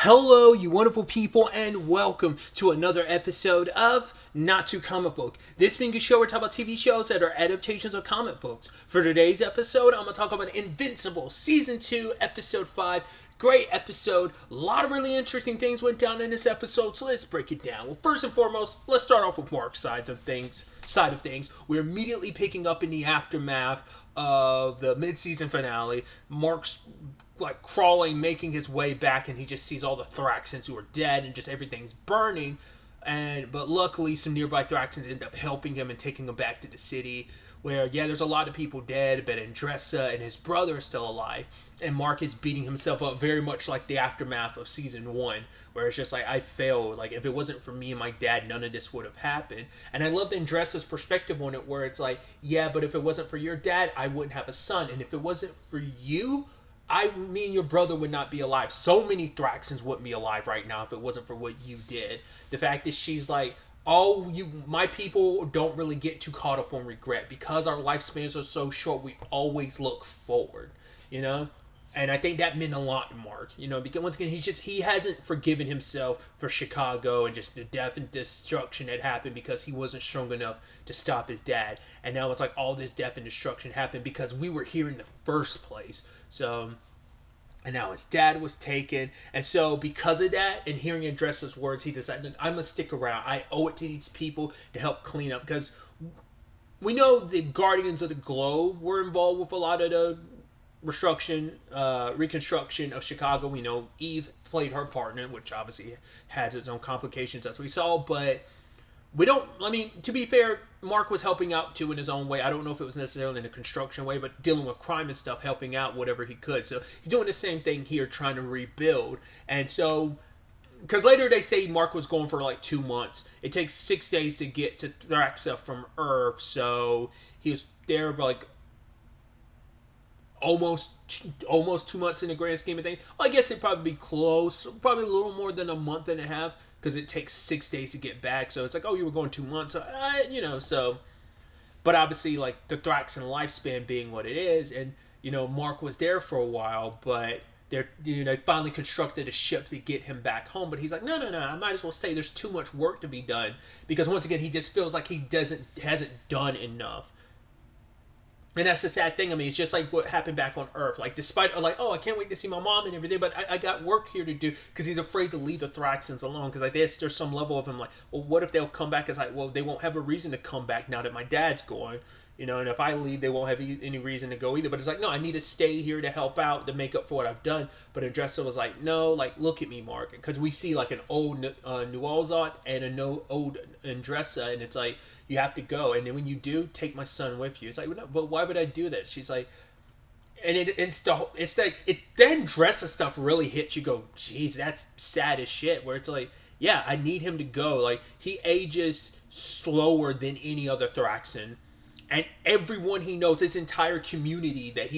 Hello, you wonderful people, and welcome to another episode of Not Too Comic Book. This being a show where we talk about TV shows that are adaptations of comic books. For today's episode, I'm going to talk about Invincible, Season 2, Episode 5. Great episode. A lot of really interesting things went down in this episode, so let's break it down. Well, first and foremost, let's start off with Mark's side of things. We're immediately picking up in the aftermath of the mid-season finale. Mark's crawling, making his way back, and he just sees all the Thraxans who are dead and just everything's burning. But luckily some nearby Thraxans end up helping him and taking him back to the city, where there's a lot of people dead, but Andressa and his brother are still alive, and Mark is beating himself up very much like the aftermath of season 1, where it's just like, I failed, if it wasn't for me and my dad, none of this would have happened. And I love Andressa's perspective on it, where it's like, yeah, but if it wasn't for your dad, I wouldn't have a son, and if it wasn't for you, me and your brother would not be alive. So many Thraxans wouldn't be alive right now if it wasn't for what you did. The fact that she's like, my people don't really get too caught up on regret because our lifespans are so short. We always look forward, and I think that meant a lot to Mark, because once again, he hasn't forgiven himself for Chicago and just the death and destruction that happened because he wasn't strong enough to stop his dad. And now it's like all this death and destruction happened because we were here in the first place. So, and now his dad was taken. And so because of that and hearing Andressa's words, he decided, I'm going to stick around. I owe it to these people to help clean up, because we know the Guardians of the Globe were involved with a lot of the reconstruction of Chicago. We know Eve played her part in it, which obviously has its own complications as we saw, but to be fair, Mark was helping out too in his own way. I don't know if it was necessarily in a construction way, but dealing with crime and stuff, helping out whatever he could. So he's doing the same thing here, trying to rebuild. And so, because later they say Mark was going for 2 months. It takes 6 days to get to Thraxa from Earth, so he was there for almost 2 months in the grand scheme of things. Well, I guess it'd probably be close, probably a little more than a month and a half, because it takes 6 days to get back. So it's like, oh, you were going 2 months, so. But obviously, the Thraxan lifespan being what it is, and Mark was there for a while, but they finally constructed a ship to get him back home. But he's like, no, I might as well stay. There's too much work to be done, because once again, he just feels like he hasn't done enough. And that's the sad thing. I mean, it's just like what happened back on Earth. Despite, oh, I can't wait to see my mom and everything, but I got work here to do, because he's afraid to leave the Thraxans alone. Because I guess there's some level of him well, what if they'll come back? It's well, they won't have a reason to come back now that my dad's gone. And if I leave, they won't have any reason to go either. But it's no, I need to stay here to help out, to make up for what I've done. But Andressa was no, look at me, Mark. Because we see an old Nualzot and old Andressa, and it's you have to go. And then when you do, take my son with you. It's no, but why would I do that? She's and the Andressa stuff really hits you. Go, geez, that's sad as shit. Where it's yeah, I need him to go. He ages slower than any other Thraxan. And everyone he knows, his entire community that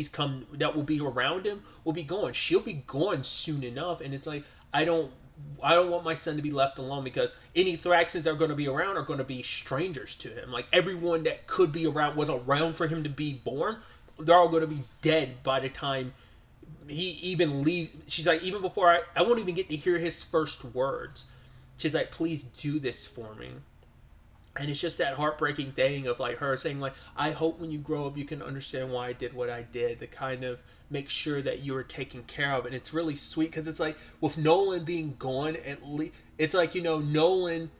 will be around him, will be gone. She'll be gone soon enough. And it's I don't want my son to be left alone, because any Thraxans that are going to be around are going to be strangers to him. Everyone that could be around, was around for him to be born, they're all going to be dead by the time he even leaves. She's even before I won't even get to hear his first words. She's please do this for me. And it's just that heartbreaking thing of her saying I hope when you grow up you can understand why I did what I did, to kind of make sure that you are taken care of. And it's really sweet, because it's with Nolan being gone, at least it's Nolan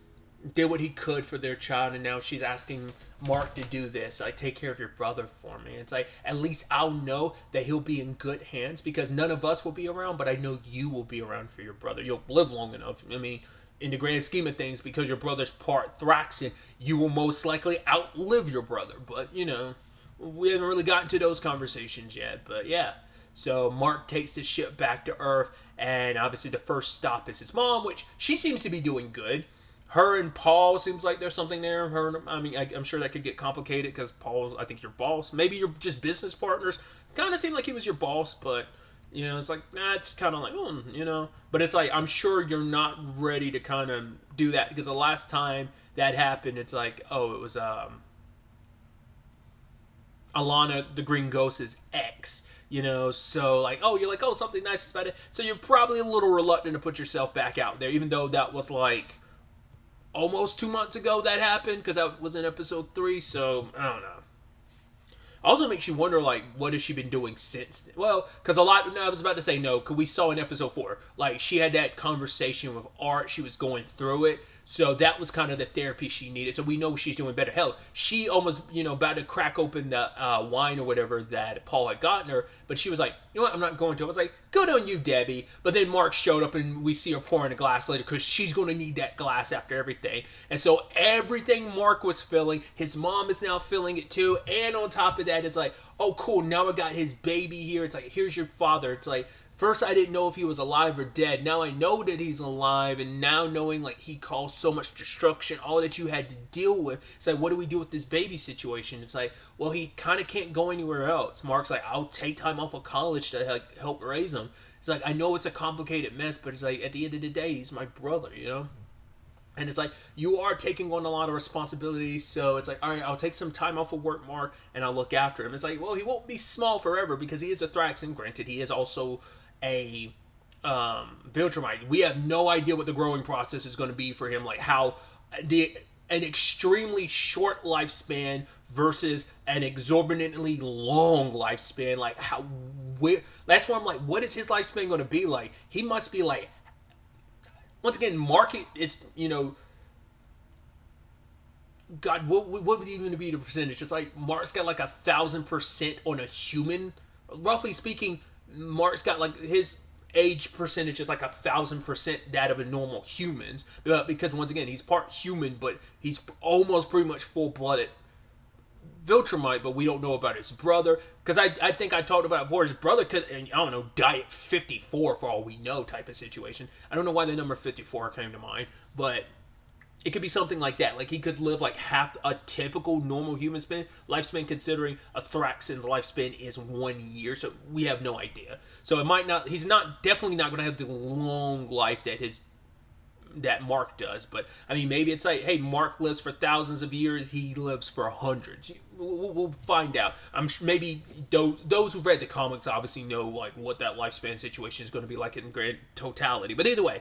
did what he could for their child, and now she's asking Mark to do this, take care of your brother for me. It's at least I'll know that he'll be in good hands, because none of us will be around, but I know you will be around for your brother. You'll live long enough. I mean, in the grand scheme of things, because your brother's part Thraxan, you will most likely outlive your brother. But, we haven't really gotten to those conversations yet. But, yeah. So, Mark takes the ship back to Earth, and obviously the first stop is his mom, which she seems to be doing good. Her and Paul, seems like there's something there. I'm sure that could get complicated, because Paul's, I think, your boss. Maybe you're just business partners. Kind of seemed like he was your boss, but... it's it's kind of but it's I'm sure you're not ready to kind of do that, because the last time that happened, it's it was Alana the Green Ghost's ex So like, oh, you're like, oh, something nice is about it. So you're probably a little reluctant to put yourself back out there, even though that was like almost 2 months ago that happened, because that was in episode 3. So I don't know. Also makes you wonder, like, what has she been doing since? Well, because I was about to say no, because we saw in episode 4, like, she had that conversation with Art, she was going through it, so that was kind of the therapy she needed, so we know she's doing better. Hell, she almost, about to crack open the wine or whatever that Paul had gotten her, but she was like, you know what, I'm not going to. I was like, good on you, Debbie. But then Mark showed up, and we see her pouring a glass later, because she's going to need that glass after everything. And so everything Mark was feeling, his mom is now feeling it too, and on top of that, it's like, oh cool, now I got his baby here. It's like, here's your father. It's like, first I didn't know if he was alive or dead. Now I know that he's alive, and now knowing like he caused so much destruction, all that you had to deal with. It's like, what do we do with this baby situation? It's like, well, he kind of can't go anywhere else. Mark's like, I'll take time off of college to like help raise him. It's like, I know it's a complicated mess, but it's like, at the end of the day, he's my brother. And it's like, you are taking on a lot of responsibilities, so it's like, all right, I'll take some time off of work, Mark, and I'll look after him. It's like, well, he won't be small forever, because he is a Thraxan. Granted, he is also a Viltrumite. We have no idea what the growing process is going to be for him, like how an extremely short lifespan versus an exorbitantly long lifespan. Like that's why I'm like, what is his lifespan going to be like? He must be like, once again, market is, God, what would even be the percentage? It's like Mark's got like 1,000% on a human. Roughly speaking, Mark's got like his age percentage is like 1,000% that of a normal human's, because once again, he's part human, but he's almost pretty much full-blooded Viltrumite, but we don't know about his brother, because I think I talked about it before. His brother could, I don't know, die at 54 for all we know type of situation. I don't know why the number 54 came to mind, but it could be something like that. Like, he could live like half a typical normal human lifespan, considering a Thraxan's lifespan is 1 year, so we have no idea. So it might not, he's definitely not going to have the long life that Mark does. But I mean, maybe it's like, hey, Mark lives for thousands of years, he lives for hundreds. We'll find out. I'm sure maybe those who've read the comics obviously know like what that lifespan situation is going to be like in grand totality. But either way,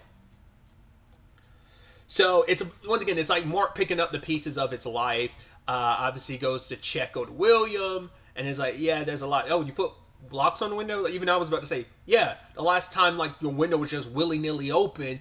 so once again, it's like Mark picking up the pieces of his life. Obviously goes to check on William, and it's like, yeah, there's a lot. Oh, you put locks on the window? Even I was about to say, yeah, the last time like your window was just willy-nilly open,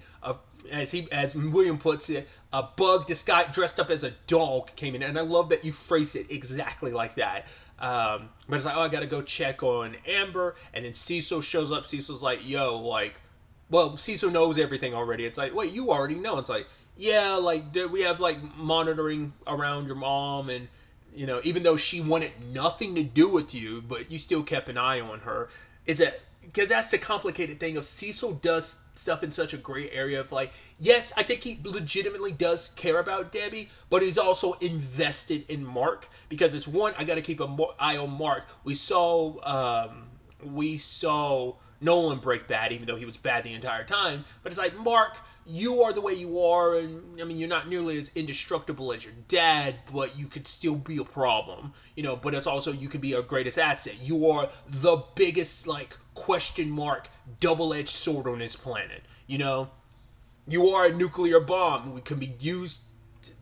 as William puts it, a bug dressed up as a dog came in, and I love that you phrased it exactly like that. But it's like, oh, I gotta go check on Amber, and then Cecil shows up. Cecil's like, yo, like, well, Cecil knows everything already. It's like, wait, you already know. It's like, yeah, like, we have like monitoring around your mom, and even though she wanted nothing to do with you, but you still kept an eye on her. Because that's the complicated thing of Cecil does stuff in such a gray area of like, yes, I think he legitimately does care about Debbie, but he's also invested in Mark, because it's one, I got to keep an eye on Mark. We saw Nolan break bad, even though he was bad the entire time. But it's like, Mark, you are the way you are, and I mean, you're not nearly as indestructible as your dad, but you could still be a problem, but it's also, you could be our greatest asset. You are the biggest, like, question mark, double-edged sword on this planet, You are a nuclear bomb. We can be used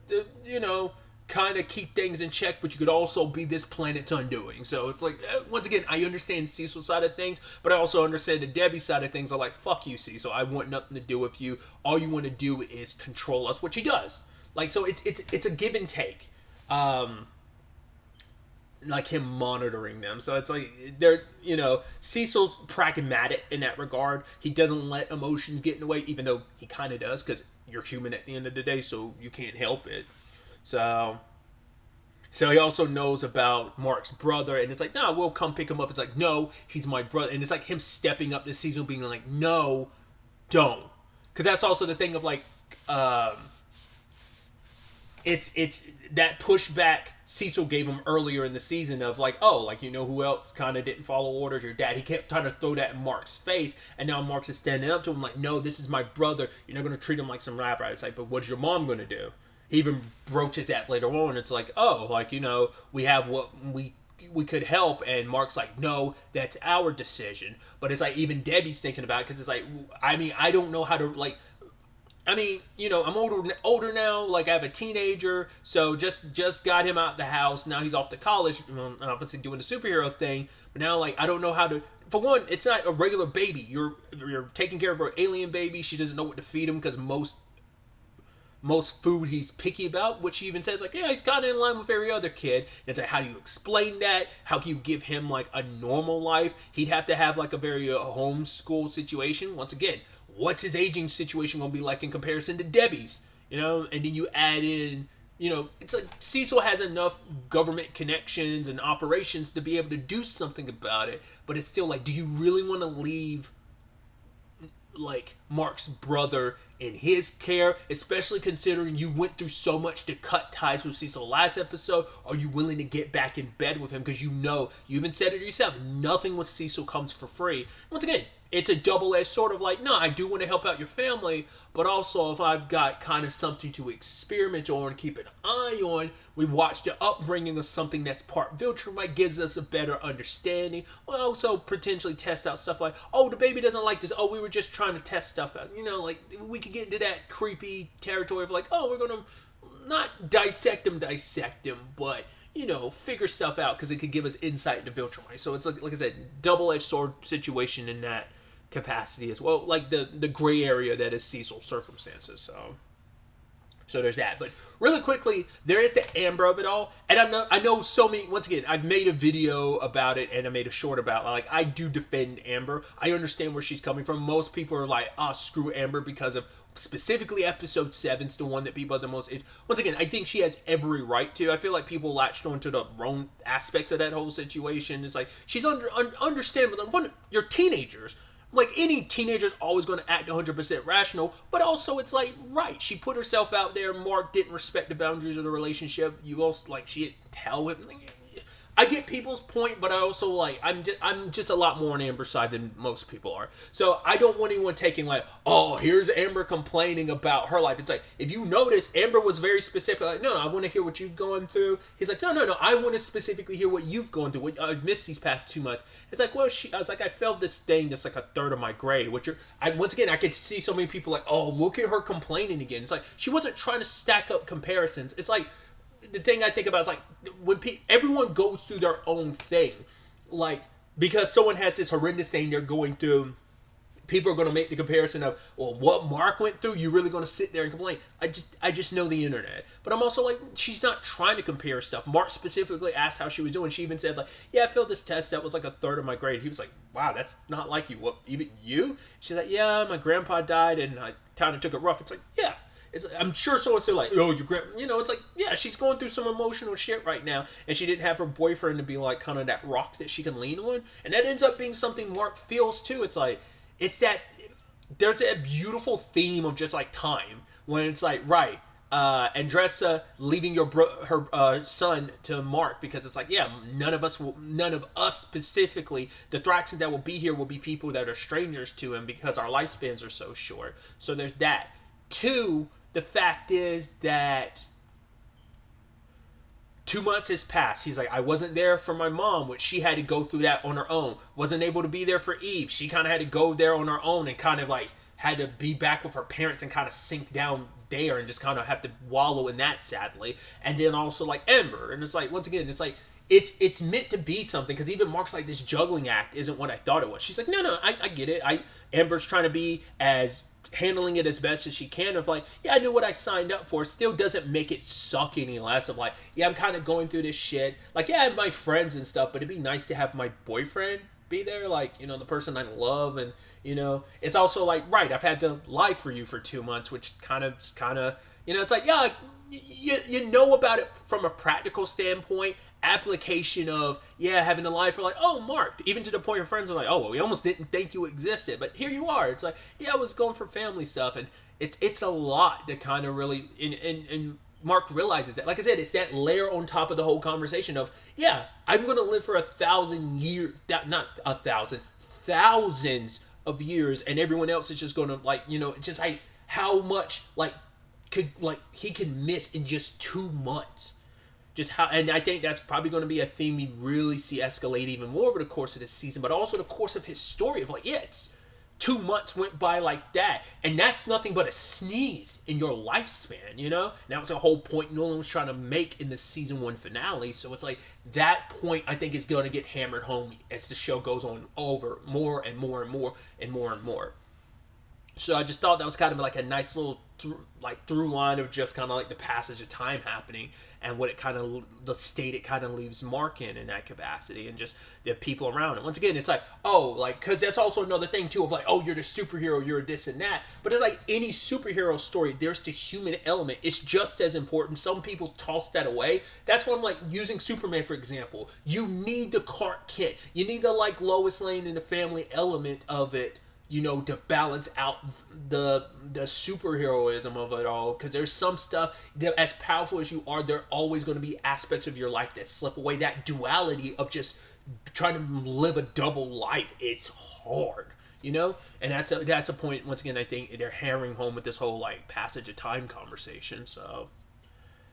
to, kind of keep things in check, but you could also be this planet's undoing. So it's like, once again, I understand Cecil's side of things, but I also understand the Debbie side of things. Are like, fuck you, Cecil. I want nothing to do with you. All you want to do is control us, which he does. Like, so it's a give and take. Like him monitoring them. So it's like, Cecil's pragmatic in that regard. He doesn't let emotions get in the way, even though he kind of does, because you're human at the end of the day, so you can't help it. So he also knows about Mark's brother, and it's like, no, we'll come pick him up. It's like, no, he's my brother. And it's like him stepping up this season, being like, no, don't. Because that's also the thing of like, it's that pushback Cecil gave him earlier in the season of like, oh, like, who else kind of didn't follow orders? Your dad. He kept trying to throw that in Mark's face, and now Mark's is standing up to him like, no, this is my brother. You're not going to treat him like some rabbi. It's like, but what's your mom going to do? He even broaches that later on. It's like, oh, like, we have what we we could help, and Mark's like, no, that's our decision. But it's like even Debbie's thinking about it, because it's like, I mean, I don't know how to like. I mean, I'm older now. Like I have a teenager, so just got him out the house. Now he's off to college, obviously doing the superhero thing. But now, like, I don't know how to. For one, it's not a regular baby. You're taking care of her alien baby. She doesn't know what to feed him, because most food he's picky about, which he even says like, yeah, he's kind of in line with every other kid. And it's like, how do you explain that? How can you give him like a normal life? He'd have to have like a very homeschool situation. Once again, what's his aging situation going to be like in comparison to Debbie's? And then you add in, it's like Cecil has enough government connections and operations to be able to do something about it. But it's still like, do you really want to leave like Mark's brother in his care, especially considering you went through so much to cut ties with Cecil last episode? Are you willing to get back in bed with him? Because you even said it yourself, nothing with Cecil comes for free. Once again, it's a double-edged sort of like, no, I do want to help out your family, but also if I've got kind of something to experiment on, keep an eye on, we watch the upbringing of something that's part Viltrumite, gives us a better understanding. We'll also potentially test out stuff like, oh, the baby doesn't like this. Oh, we were just trying to test stuff out. Like we could get into that creepy territory of like, oh, we're going to not dissect him, but figure stuff out, because it could give us insight into Viltrumite. So it's like I said, double-edged sword situation in that capacity as well, like the gray area that is Cecil's circumstances. So there's that. But really quickly, there is the Amber of it all, and I know so many. Once again, I've made a video about it, and I made a short about it. Like, I do defend Amber. I understand where she's coming from. Most people are like, screw Amber, because of specifically episode 7's the one that people are the most. Once again, I think she has every right to. I feel like people latched onto the wrong aspects of that whole situation. It's like, she's understandable. You're teenagers. Like, any teenager's always going to act 100% rational, but also it's like, right, she put herself out there. Mark didn't respect the boundaries of the relationship. You also, like, she didn't tell him. I get people's point, but I also, like, I'm just a lot more on Amber's side than most people are. So I don't want anyone taking, like, oh, here's Amber complaining about her life. It's like, if you notice, Amber was very specific. Like, no, I want to hear what you've gone through. He's like, no, I want to specifically hear what you've gone through, what I've missed these past 2 months. It's like, well, I was like, I felt this thing that's like a third of my grade. Once again, I could see so many people like, oh, look at her complaining again. It's like, she wasn't trying to stack up comparisons. It's like, the thing I think about is like, when everyone goes through their own thing, like, because someone has this horrendous thing they're going through, people are going to make the comparison of, well, what Mark went through, you really going to sit there and complain? I just know the internet. But I'm also like, she's not trying to compare stuff. Mark specifically asked how she was doing. She even said like, yeah, I failed this test that was like a third of my grade. He was like, wow, that's not like you. What, even you? She's like, yeah, my grandpa died and I kind of took it rough. It's like, yeah. I'm sure someone said like, oh, it's like, yeah, she's going through some emotional shit right now, and she didn't have her boyfriend to be like kind of that rock that she can lean on, and that ends up being something Mark feels too. It's like, there's a beautiful theme of just like time, when it's like, right, Andressa leaving her son to Mark, because it's like, yeah, none of us specifically, the Thraxan that will be here will be people that are strangers to him, because our lifespans are so short. So there's that. 2, the fact is that 2 months has passed. He's like, I wasn't there for my mom, which she had to go through that on her own. Wasn't able to be there for Eve. She kind of had to go there on her own and kind of like had to be back with her parents and kind of sink down there and just kind of have to wallow in that, sadly. And then also like Amber. And it's like, once again, it's like, it's meant to be something, because even Mark's like, this juggling act isn't what I thought it was. She's like, no, I get it. Amber's trying to be handling it as best as she can, of like, yeah, I knew what I signed up for. Still doesn't make it suck any less of like, yeah, I'm kind of going through this shit. Like, yeah, I have my friends and stuff, but it'd be nice to have my boyfriend be there, like, the person I love. And it's also like, right, I've had to lie for you for 2 months, which kind of it's like, yeah, like, you know about it from a practical standpoint, application of, yeah, having to lie for like, oh, Mark, even to the point your friends are like, oh, well, we almost didn't think you existed, but here you are. It's like, yeah, I was going for family stuff, and it's a lot to kind of really, and Mark realizes that. Like I said, it's that layer on top of the whole conversation of, yeah, I'm going to live for 1,000 years, not 1,000, thousands of years, and everyone else is just going to, like, just like how much, like, he can miss in just 2 months. just how, and I think that's probably going to be a theme we really see escalate even more over the course of this season, but also the course of his story of like, yeah, it's 2 months went by like that, and that's nothing but a sneeze in your lifespan, you know? And that was a whole point Nolan was trying to make in the season 1 finale. So it's like that point I think is going to get hammered home as the show goes on over more and more and more and more and more. So I just thought that was kind of like a nice little through line of just kind of like the passage of time happening and what it kind of, the state it kind of leaves Mark in that capacity, and just the people around it. Once again, it's like, oh, like, because that's also another thing too of like, oh, you're the superhero, you're this and that. But it's like any superhero story, there's the human element. It's just as important. Some people toss that away. That's why I'm like using Superman for example. You need the Clark Kent. You need the like Lois Lane and the family element of it, you know, to balance out the superheroism of it all. Because there's some stuff that, as powerful as you are, there are always going to be aspects of your life that slip away. That duality of just trying to live a double life, it's hard, you know. And that's a point. Once again, I think they're hammering home with this whole like passage of time conversation. So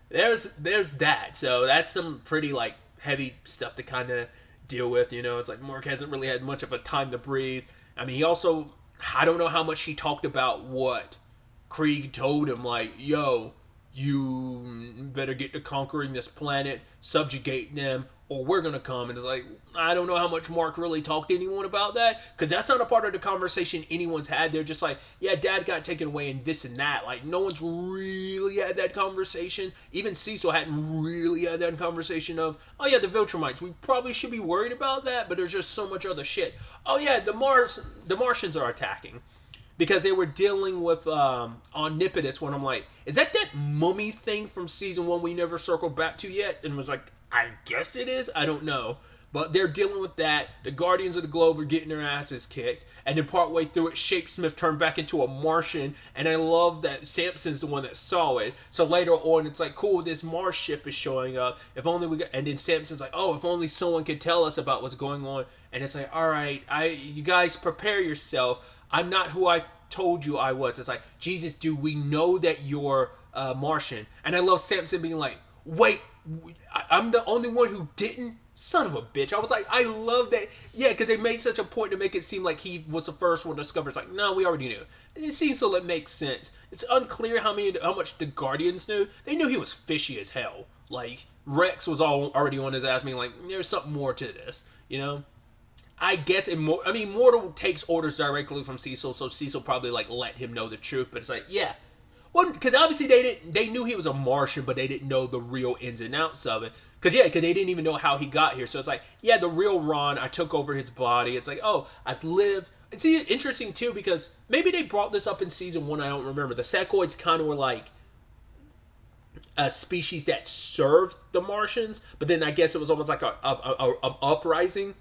there's that. So that's some pretty like heavy stuff to kind of deal with. You know, it's like Mark hasn't really had much of a time to breathe. I mean, he also, I don't know how much he talked about what Krieg told him, like, yo, you better get to conquering this planet, subjugate them, or we're going to come. And it's like, I don't know how much Mark really talked to anyone about that, because that's not a part of the conversation anyone's had. They're just like, yeah, Dad got taken away and this and that. Like, no one's really had that conversation. Even Cecil hadn't really had that conversation of, oh yeah, the Viltrumites, we probably should be worried about that, but there's just so much other shit. Oh yeah, the Martians are attacking. Because they were dealing with Omnipotence, when I'm like, is that mummy thing from season 1 we never circled back to yet? And was like, I guess it is. I don't know. But they're dealing with that. The Guardians of the Globe are getting their asses kicked. And then partway through it, Shapesmith turned back into a Martian. And I love that Samson's the one that saw it. So later on, it's like, cool, this Mars ship is showing up. If only we got... And then Samson's like, oh, if only someone could tell us about what's going on. And it's like, all right, you guys prepare yourself. I'm not who I told you I was. It's like, Jesus, dude, we know that you're Martian. And I love Samson being like, wait, I'm the only one who didn't? Son of a bitch. I was like, I love that. Yeah, because they made such a point to make it seem like he was the first one to discover. It's like, no, we already knew. It seems so it makes sense. It's unclear how much the Guardians knew. They knew he was fishy as hell. Like, Rex was already on his ass being like, there's something more to this, you know? I guess Mortal takes orders directly from Cecil, so Cecil probably like let him know the truth. But it's like, yeah, well, because obviously they knew he was a Martian, but they didn't know the real ins and outs of it. Because they didn't even know how he got here. So it's like, yeah, the real Ron, I took over his body. It's like, oh, I've lived. It's interesting too because maybe they brought this up in season 1. I don't remember. The Secoids kind of were like a species that served the Martians, but then I guess it was almost like a uprising.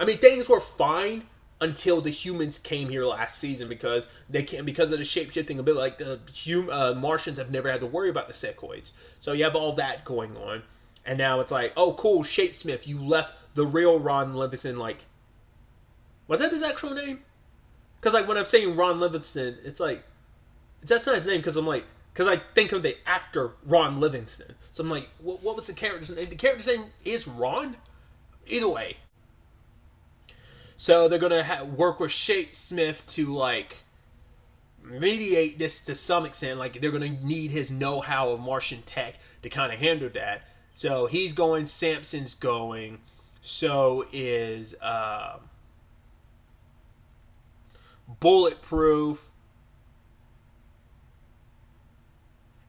Things were fine until the humans came here last season because of the shape-shifting ability. Like the Martians have never had to worry about the Secoids. So you have all that going on. And now it's like, oh, cool, Shapesmith, you left the real Ron Livingston, like... Was that his actual name? Because, like, when I'm saying Ron Livingston, it's like... That's not his name, because I think of the actor Ron Livingston. So I'm like, what was the character's name? The character's name is Ron? Either way. So they're going to work with Shapesmith to, like, mediate this to some extent. Like, they're going to need his know-how of Martian tech to kind of handle that. So he's going, Samson's going, so is Bulletproof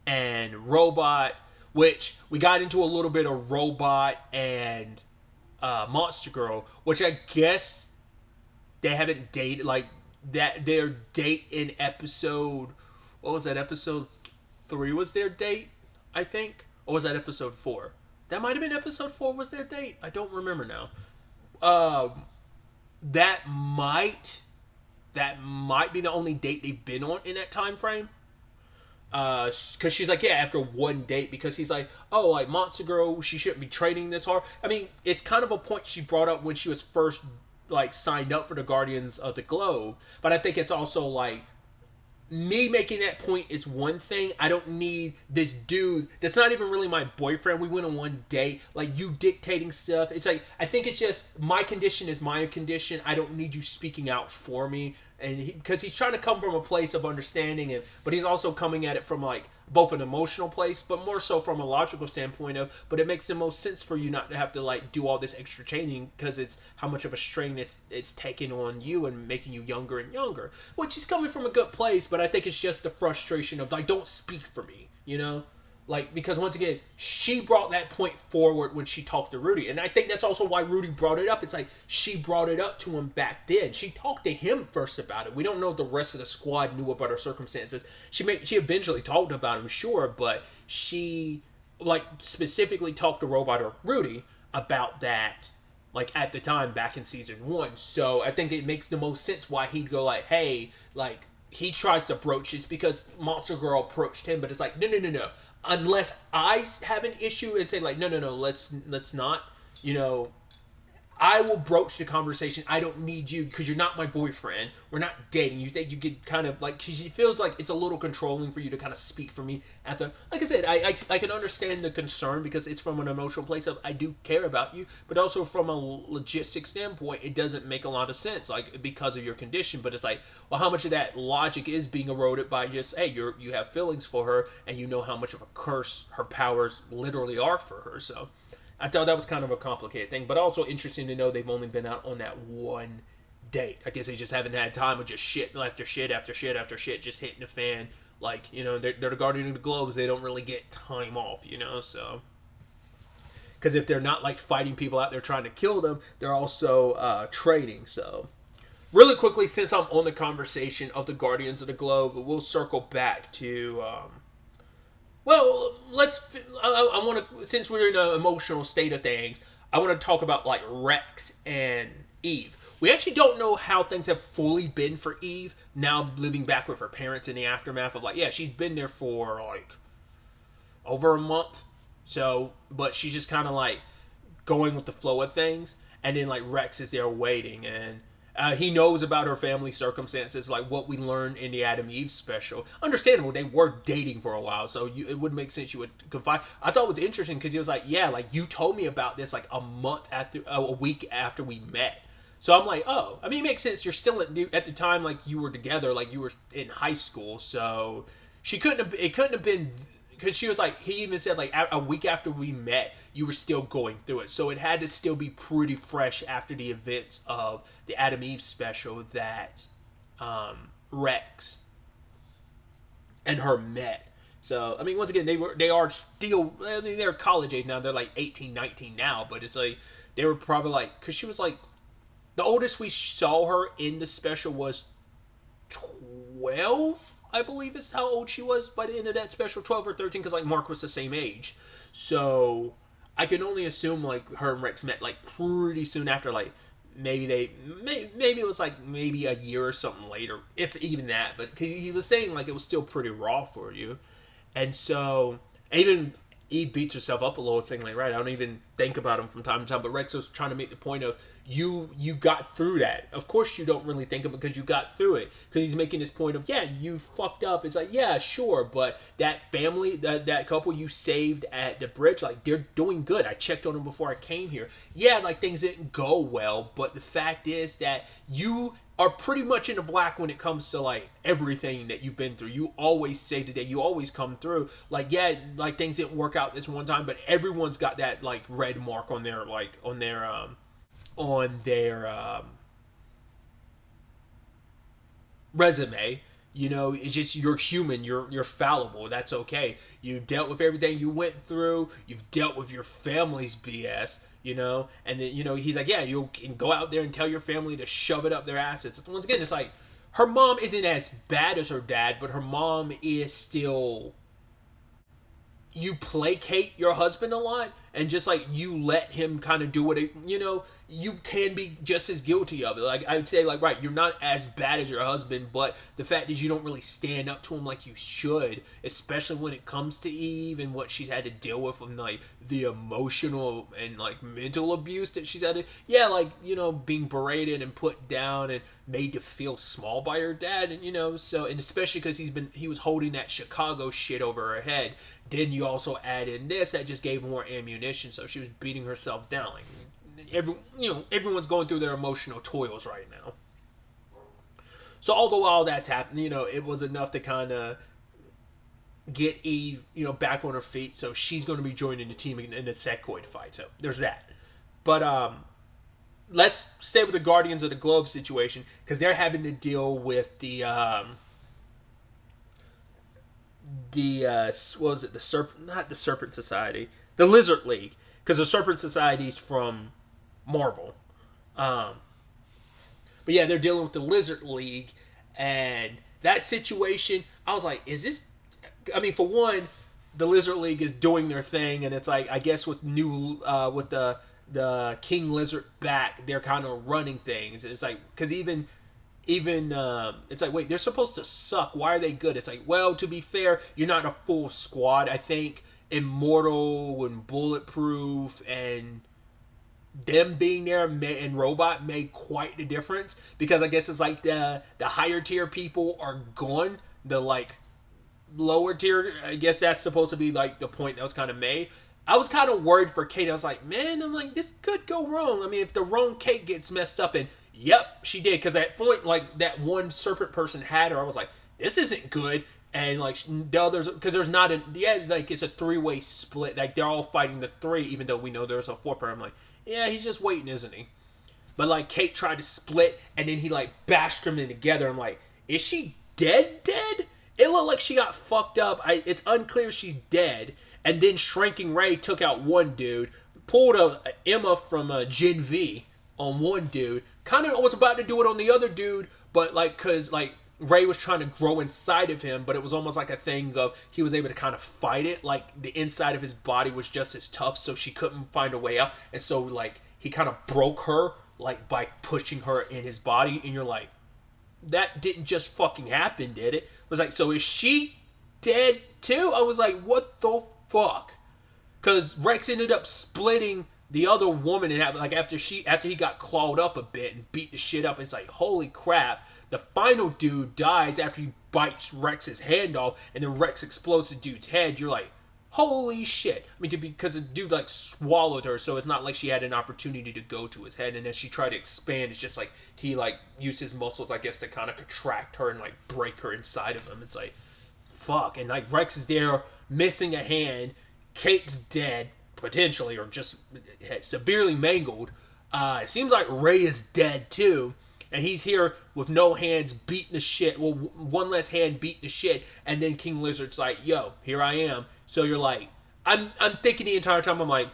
and Robot, which we got into a little bit of Robot and Monster Girl, which I guess they haven't dated, like, that their date in episode, what was that, episode 3 was their date, I think? Or was that episode 4? That might have been episode 4 was their date. I don't remember now. That might be the only date they've been on in that time frame. Because she's like, yeah, after one date. Because he's like, oh, like, Monster Girl, she shouldn't be training this hard. I mean, it's kind of a point she brought up when she was first, like, signed up for the Guardians of the Globe. But I think it's also, like, me making that point is one thing. I don't need this dude that's not even really my boyfriend. We went on one date, like you dictating stuff. It's like, I think it's just my condition is my condition. I don't need you speaking out for me. And because he's trying to come from a place of understanding, but he's also coming at it from like both an emotional place, but more so from a logical standpoint of, but it makes the most sense for you not to have to like do all this extra training because it's how much of a strain it's taking on you and making you younger and younger, which is coming from a good place. But I think it's just the frustration of like, don't speak for me, you know? Like, because once again, she brought that point forward when she talked to Rudy. And I think that's also why Rudy brought it up. It's like, she brought it up to him back then. She talked to him first about it. We don't know if the rest of the squad knew about her circumstances. She eventually talked about him, sure, but she, like, specifically talked to Robot Rudy about that, like, at the time, back in season 1. So I think it makes the most sense why he'd go like, hey, like, he tries to broach this because Monster Girl approached him, but it's like, no. Unless I have an issue and say like, no, let's not, you know, I will broach the conversation. I don't need you because you're not my boyfriend. We're not dating. You think you get kind of like, she feels like it's a little controlling for you to kind of speak for me after. Like I said, I can understand the concern because it's from an emotional place of I do care about you, but also from a logistic standpoint, it doesn't make a lot of sense, like because of your condition. But it's like, well, how much of that logic is being eroded by just, hey, you have feelings for her and you know how much of a curse her powers literally are for her. So I thought that was kind of a complicated thing, but also interesting to know they've only been out on that one date. I guess they just haven't had time of just shit after shit after shit after shit just hitting the fan. Like, you know, they're the Guardian of the Globes. They don't really get time off, you know, so. Because if they're not, like, fighting people out there trying to kill them, they're also trading, so. Really quickly, since I'm on the conversation of the Guardians of the Globe, we'll circle back to... Well, I want to, since we're in an emotional state of things, I want to talk about, like, Rex and Eve. We actually don't know how things have fully been for Eve, now living back with her parents in the aftermath of, like, yeah, she's been there for, like, over a month. So, but she's just kind of, like, going with the flow of things. And then, like, Rex is there waiting, and he knows about her family circumstances, like what we learned in the Adam Eve special. Understandable, they were dating for a while, so it would make sense you would confide. I thought it was interesting because he was like, yeah, like you told me about this like a week after we met. So I'm like, oh, I mean, it makes sense. You're still at the time, like you were together, like you were in high school. So it couldn't have been, because she was like, he even said like a week after we met, you were still going through it. So it had to still be pretty fresh after the events of the Adam Eve special that Rex and her met. So, I mean, once again, they are still, I mean, they're college age now. They're like 18, 19 now, but it's like, they were probably like, because she was like, the oldest we saw her in the special was 12, I believe is how old she was by the end of that special, 12 or 13, because like Mark was the same age. So I can only assume like her and Rex met like pretty soon after, like maybe it was like maybe a year or something later, if even that. But he was saying like it was still pretty raw for you. And so even Eve beats herself up a little, saying like, right, I don't even think about him from time to time. But Rex was trying to make the point of you got through that. Of course you don't really think of it because you got through it. Because he's making this point of, yeah, you fucked up. It's like, yeah, sure, but that family, that couple you saved at the bridge, like they're doing good. I checked on them before I came here. Yeah, like things didn't go well, but the fact is that you are pretty much in the black when it comes to like everything that you've been through. You always save the day. You always come through. Like, yeah, like things didn't work out this one time, but everyone's got that like red mark on their resume. You know, it's just, you're human, you're fallible. That's okay. You dealt with everything you went through. You've dealt with your family's BS. You know, and then, you know, he's like, yeah, you can go out there and tell your family to shove it up their asses. Once again, it's like, her mom isn't as bad as her dad, but her mom is still, you placate your husband a lot, and just like you let him kind of do what it, you can be just as guilty of it. Like I would say, like, right, you're not as bad as your husband, but the fact is you don't really stand up to him like you should, especially when it comes to Eve and what she's had to deal with, and like the emotional and like mental abuse that she's had to, like, being berated and put down and made to feel small by her dad, and so, and especially because he was holding that Chicago shit over her head. Then you also add in this that just gave more ammunition, so she was beating herself down. Like, everyone's going through their emotional toils right now. So although all that's happening, it was enough to kind of get Eve, back on her feet. So she's going to be joining the team in the Secoid fight. So there's that. But let's stay with the Guardians of the Globe situation, because they're having to deal with the what was it? Not the Serpent Society, the Lizard League, because the Serpent Society is from Marvel. But yeah, they're dealing with the Lizard League, and that situation, I was like, is this, I mean, for one, the Lizard League is doing their thing, and it's like, I guess with with the King Lizard back, they're kind of running things. It's like, because even it's like, wait, they're supposed to suck, why are they good? It's like, well, to be fair, you're not a full squad. I think Immortal and Bulletproof and them being there and Robot made quite the difference, because I guess it's like the higher tier people are gone, the like lower tier, I guess that's supposed to be like the point that was kind of made. I was kind of worried for Kate. I was like, man, I'm like, this could go wrong. I mean, if the wrong Kate gets messed up, and yep, she did, because at point, like, that one serpent person had her, I was like, this isn't good. And like the others, because there's not like it's a 3-way split, like they're all fighting the 3, even though we know there's a 4 person. I'm like, yeah, he's just waiting, isn't he? But like Kate tried to split, and then he like bashed them in together. I'm like, is she dead? It looked like she got fucked up. It's unclear she's dead. And then Shrinking Ray took out one dude, pulled a Emma from Gen V on one dude, kind of was about to do it on the other dude, but like, cause like Ray was trying to grow inside of him, but it was almost like a thing of he was able to kind of fight it, like the inside of his body was just as tough, so she couldn't find a way out, and so like he kind of broke her like by pushing her in his body, and you're like, that didn't just fucking happen, did it? It was like, so is she dead too? I was like, what the fuck? Because Rex ended up splitting the other woman in half, like after he got clawed up a bit and beat the shit up. It's like, holy crap. The final dude dies after he bites Rex's hand off, and then Rex explodes the dude's head. You're like, holy shit. I mean, because the dude like swallowed her, so it's not like she had an opportunity to go to his head, and then she tried to expand. It's just like he like used his muscles, I guess, to kind of contract her and like break her inside of him. It's like, fuck. And like Rex is there missing a hand, Kate's dead potentially, or just severely mangled. It seems like Ray is dead too, and he's here with no hands, beating the shit. Well, one less hand, beating the shit, and then King Lizard's like, "Yo, here I am." So you're like, I'm thinking the entire time. I'm like,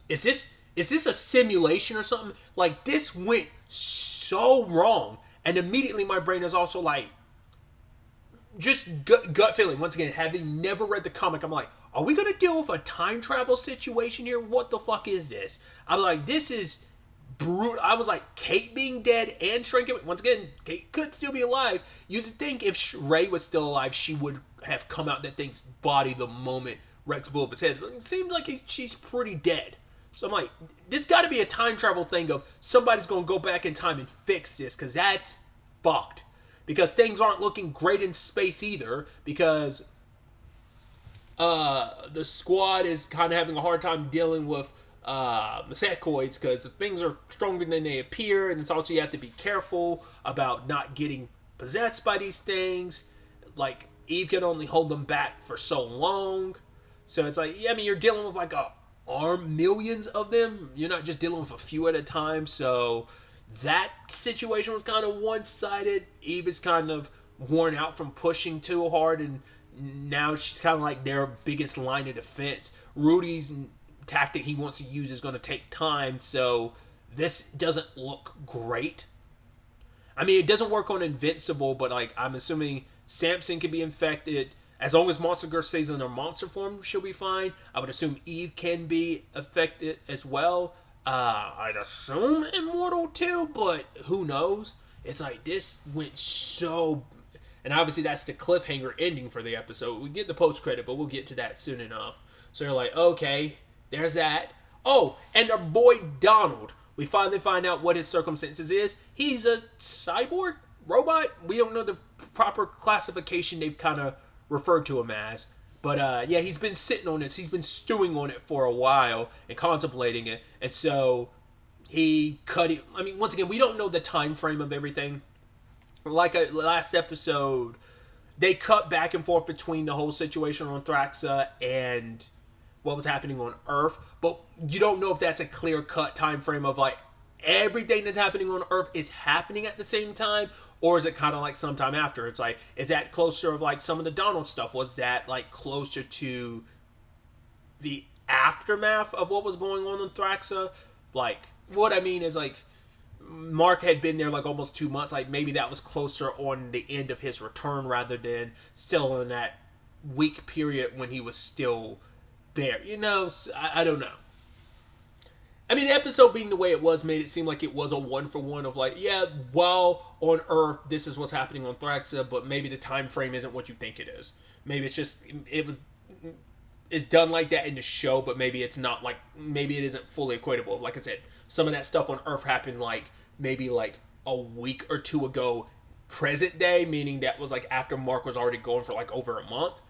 is this a simulation or something? Like, this went so wrong, and immediately my brain is also like, just gut feeling. Once again, having never read the comic, I'm like, are we going to deal with a time travel situation here? What the fuck is this? I'm like, this is brutal. I was like, Kate being dead and shrinking. Once again, Kate could still be alive. You'd think if Ray was still alive, she would have come out that thing's body the moment Rex blew up his head. So it seems like she's pretty dead. So I'm like, this got to be a time travel thing of somebody's going to go back in time and fix this, because that's fucked. Because things aren't looking great in space either, because the squad is kind of having a hard time dealing with Secoids, because things are stronger than they appear, and it's also, you have to be careful about not getting possessed by these things. Like, Eve can only hold them back for so long. So it's like, yeah, I mean, you're dealing with like millions of them. You're not just dealing with a few at a time. So that situation was kind of one-sided. Eve is kind of worn out from pushing too hard, and now she's kind of like their biggest line of defense. Rudy's tactic he wants to use is going to take time, so this doesn't look great. I mean, it doesn't work on Invincible, but like, I'm assuming Samson can be infected. As long as Monster Girl stays in her monster form, she'll be fine. I would assume Eve can be affected as well. I'd assume Immortal too, but who knows? It's like this went so... And obviously that's the cliffhanger ending for the episode. We get the post-credit, but we'll get to that soon enough. So you're like, okay, there's that. Oh, and our boy Donald. We finally find out what his circumstances is. He's a cyborg robot. We don't know the proper classification they've kind of referred to him as. But yeah, he's been sitting on this. He's been stewing on it for a while and contemplating it. And so he cut it. I mean, once again, we don't know the time frame of everything. Like last episode, they cut back and forth between the whole situation on Thraxa and what was happening on Earth. But you don't know if that's a clear-cut time frame of like everything that's happening on Earth is happening at the same time, or is it kind of like sometime after? It's like, is that closer of like some of the Donald stuff? Was that like closer to the aftermath of what was going on in Thraxa? Like, what I mean is like, Mark had been there like almost 2 months. Like maybe that was closer on the end of his return rather than still in that week period when he was still there. You know, I don't know. I mean, the episode being the way it was made it seem like it was a one-for-one of like, yeah, while on Earth, this is what's happening on Thraxa, but maybe the time frame isn't what you think it is. Maybe it's just, it's done like that in the show, but maybe it's not like, maybe it isn't fully equatable. Like I said, some of that stuff on Earth happened like, maybe like a week or two ago, present day, meaning that was like after Mark was already going for like over a month.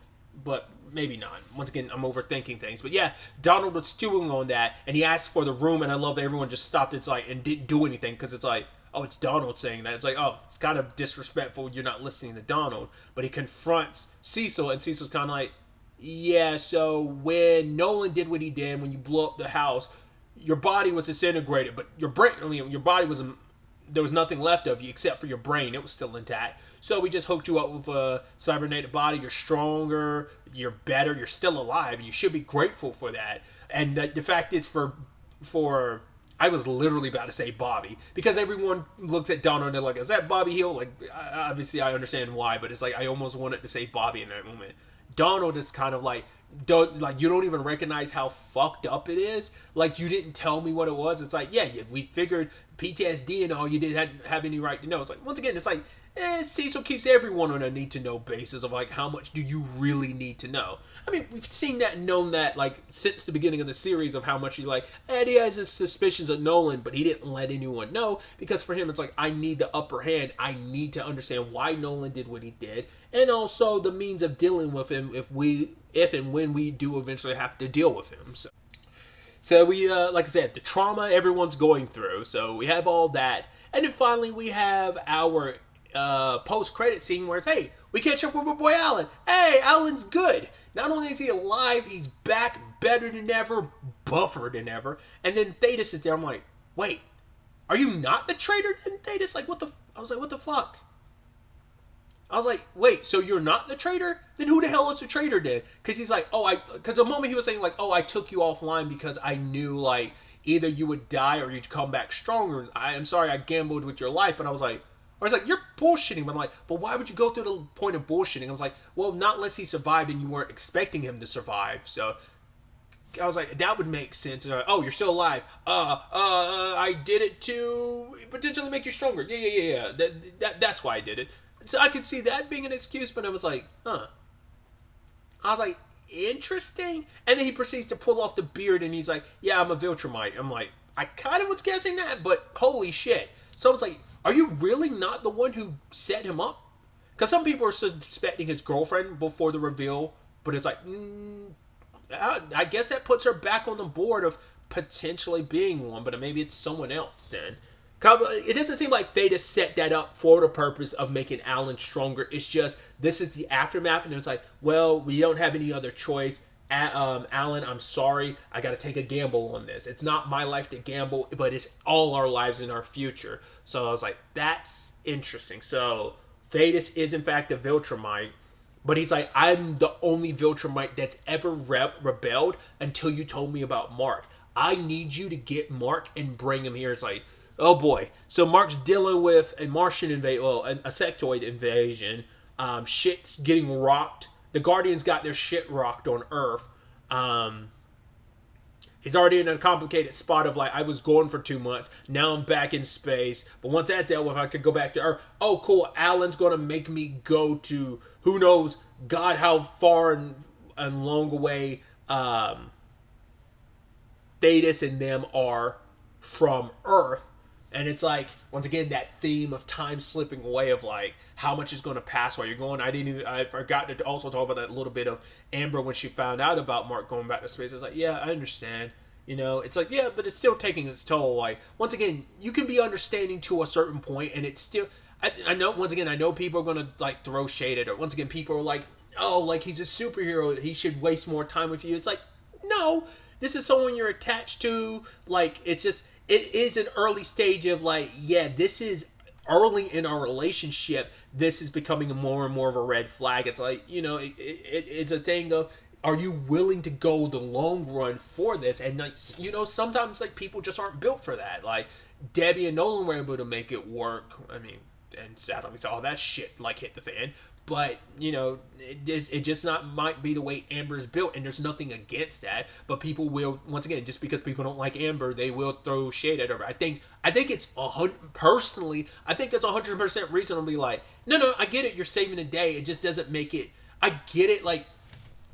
But maybe not. Once again, I'm overthinking things. But yeah, Donald was stewing on that, and he asked for the room, and I love that everyone just stopped. It's like, and didn't do anything, because it's like, oh, it's Donald saying that. It's like, oh, it's kind of disrespectful. You're not listening to Donald. But he confronts Cecil, and Cecil's kind of like, yeah, so when Nolan did what he did, when you blew up the house, your body was disintegrated, but your brain, I mean, your body was, there was nothing left of you except for your brain. It was still intact. So we just hooked you up with a cybernetic body. You're stronger. You're better. You're still alive. And you should be grateful for that. And the fact is for I was literally about to say Bobby. Because everyone looks at Donald and they're like, is that Bobby Hill? Like, obviously I understand why. But it's like, I almost wanted to say Bobby in that moment. Donald is kind of like, you don't even recognize how fucked up it is. Like, you didn't tell me what it was. It's like, yeah, we figured PTSD and all, you didn't have any right to know. It's like, once again, it's like, Cecil keeps everyone on a need-to-know basis of, like, how much do you really need to know? I mean, we've seen that and known that, like, since the beginning of the series of how much he, like, Eddie has his suspicions of Nolan, but he didn't let anyone know, because for him, it's like, I need the upper hand. I need to understand why Nolan did what he did, and also the means of dealing with him if and when we do eventually have to deal with him. So we, like I said, the trauma everyone's going through, so we have all that, and then finally we have our post-credit scene where it's, hey, we catch up with our boy Alan. Hey, Alan's good. Not only is he alive, he's back better than ever, buffer than ever. And then Thetis is there. I'm like, wait, are you not the traitor then, Thetis? Like, I was like, what the fuck? I was like, wait, so you're not the traitor? Then who the hell is the traitor then? Because he's like, because the moment he was saying, like, oh, I took you offline because I knew, like, either you would die or you'd come back stronger. I'm sorry I gambled with your life. And I was like, you're bullshitting. I'm like, but why would you go through the point of bullshitting? I was like, well, not unless he survived and you weren't expecting him to survive. So I was like, that would make sense. Like, oh, you're still alive. I did it to potentially make you stronger. Yeah. That's why I did it. So I could see that being an excuse, but I was like, huh. I was like, interesting. And then he proceeds to pull off the beard and he's like, yeah, I'm a Viltrumite. I'm like, I kind of was guessing that, but holy shit. So I was like, are you really not the one who set him up? Because some people are suspecting his girlfriend before the reveal, but it's like, I guess that puts her back on the board of potentially being one, but maybe it's someone else then. It doesn't seem like they just set that up for the purpose of making Alan stronger. It's just, this is the aftermath, and it's like, well, we don't have any other choice. Alan, I'm sorry. I got to take a gamble on this. It's not my life to gamble, but it's all our lives in our future. So I was like, that's interesting. So Thetis is, in fact, a Viltrumite, but he's like, I'm the only Viltrumite that's ever rebelled until you told me about Mark. I need you to get Mark and bring him here. It's like, oh boy. So Mark's dealing with a Martian invasion, a sectoid invasion. Shit's getting rocked. the Guardians got their shit rocked on Earth. He's already in a complicated spot of like, I was gone for 2 months. Now I'm back in space. But once that's dealt with, I could go back to Earth. Oh, cool. Alan's going to make me go to who knows, God, how far and long away Thetis and them are from Earth. And it's like, once again, that theme of time slipping away of like how much is going to pass while you're going. I forgot to also talk about that little bit of Amber when she found out about Mark going back to space. It's like, yeah, I understand. You know, it's like, yeah, but it's still taking its toll. Like, once again, you can be understanding to a certain point, and it's still, I know, once again, I know people are going to like throw shade at it. Once again, people are like, oh, like he's a superhero. He should waste more time with you. It's like, no, this is someone you're attached to. Like, it's just, it is an early stage of like, yeah, this is early in our relationship. This is becoming more and more of a red flag. It's like, you know, it's a thing of, are you willing to go the long run for this? And like, you know, sometimes like people just aren't built for that. Like Debbie and Nolan were able to make it work. I mean, and sadly we saw that shit like hit the fan. But, you know, it just not might be the way Amber's built, and there's nothing against that. But people will, once again, just because people don't like Amber, they will throw shade at her. I think it's personally, I think it's 100% reasonably like, no, I get it. You're saving a day. It just doesn't make it. I get it. Like,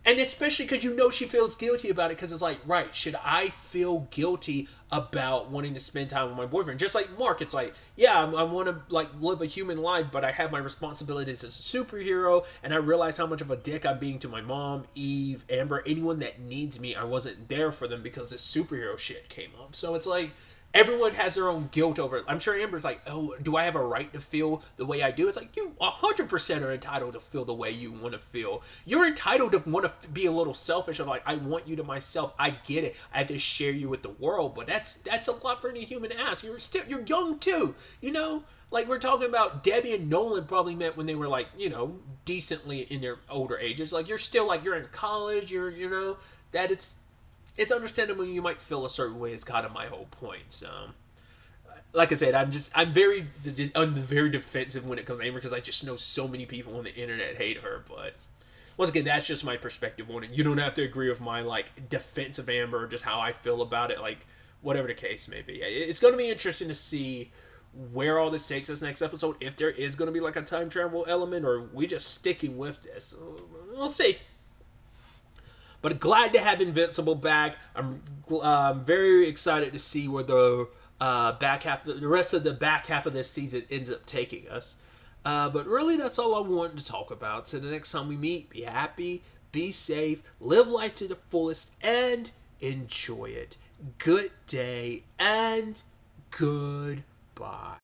and especially because you know she feels guilty about it, because it's like, right, should I feel guilty about wanting to spend time with my boyfriend? Just like Mark, it's like, yeah, I want to like live a human life, but I have my responsibilities as a superhero, and I realize how much of a dick I'm being to my mom, Eve, Amber, anyone that needs me. I wasn't there for them because this superhero shit came up. So it's like, everyone has their own guilt over it. I'm sure Amber's like, oh, do I have a right to feel the way I do? It's like, you 100% are entitled to feel the way you want to feel. You're entitled to want to be a little selfish of like, I want you to myself. I get it. I have to share you with the world, but that's a lot for any human to ask. You're young too, you know? Like we're talking about Debbie and Nolan probably met when they were like, you know, decently in their older ages. Like you're still like, you're in college, you know, that it's understandable you might feel a certain way. It's kind of my whole point. So, like I said, I'm very defensive when it comes to Amber, because I just know so many people on the internet hate her. But once again, that's just my perspective on it. You don't have to agree with my like defense of Amber, or just how I feel about it. Like whatever the case may be, it's going to be interesting to see where all this takes us next episode. If there is going to be like a time travel element, or we just sticking with this, we'll see. But glad to have Invincible back. I'm very excited to see where the rest of the back half of this season ends up taking us. But really, that's all I wanted to talk about. So the next time we meet, be happy, be safe, live life to the fullest, and enjoy it. Good day and goodbye.